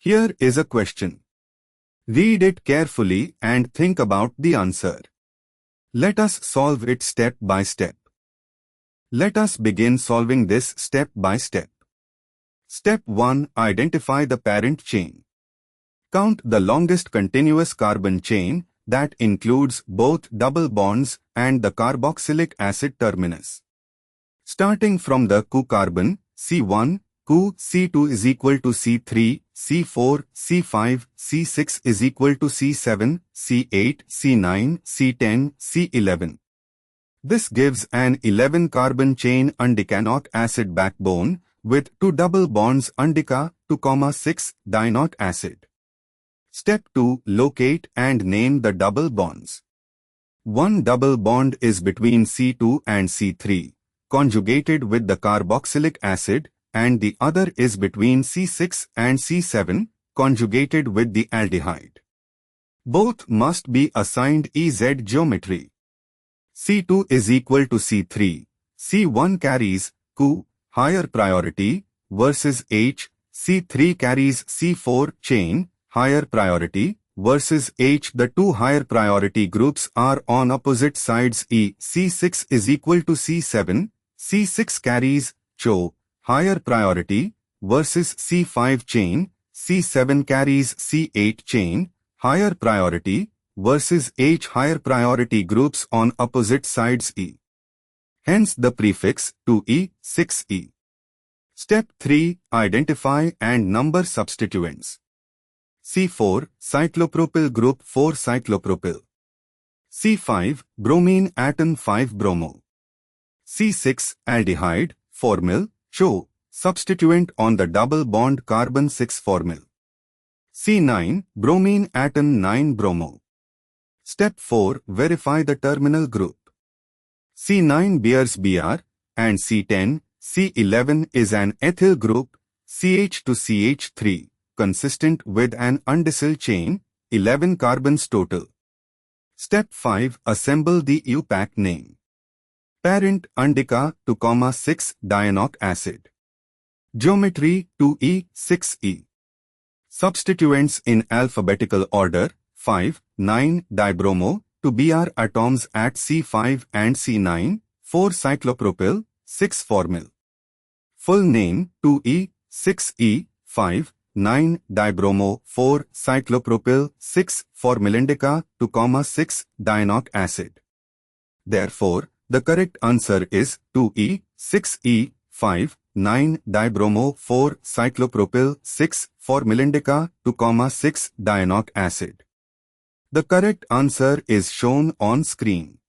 Here is a question. Read it carefully and think about the answer. Let us solve it step by step. Let us begin solving this step by step. Step 1. Identify the parent chain. Count the longest continuous carbon chain that includes both double bonds and the carboxylic acid terminus. Starting from the ChO carbon, C1, ChO, C2 is equal to C3, C4, C5, C6 is equal to C7, C8, C9, C10, C11. This gives an 11 carbon chain undecanoic acid backbone with 2 double bonds undeca 2,6 dinoic acid. Step 2. Locate and name the double bonds. One double bond is between C2 and C3, conjugated with the carboxylic acid, and the other is between C6 and C7, conjugated with the aldehyde. Both must be assigned EZ geometry. C2 is equal to C3. C1 carries ChO, higher priority, versus H. C3 carries C4 chain, higher priority, versus H. The two higher priority groups are on opposite sides E. C6 is equal to C7. C6 carries ChO, higher priority, versus C5 chain. C7 carries C8 chain, higher priority, versus H. Higher priority groups on opposite sides E. Hence the prefix 2E, 6E. Step 3. Identify and number substituents. C4, cyclopropyl group 4 cyclopropyl. C5, bromine atom 5 bromo. C6, aldehyde, formyl, ChO, substituent on the double bond carbon 6 formyl. C9, bromine atom 9 bromo. Step 4. Verify the terminal group. C9 bears Br, and C10, C11 is an ethyl group, CH to CH3, consistent with an undecyl chain, 11 carbons total. Step 5. Assemble the IUPAC name. Parent undeca 2,6 dianoic acid. Geometry 2E, 6E. Substituents in alphabetical order. 5, 9 dibromo, 2 Br atoms at C5 and C9, 4 cyclopropyl, 6 formyl. Full name 2E, 6E, 5, 9 dibromo, 4 cyclopropyl, 6 formilindica 2,6 dianoic acid. Therefore, the correct answer is 2E, 6E, 5, 9 dibromo, 4 cyclopropyl, 6 formilindica 2,6 dianoic acid. The correct answer is shown on screen.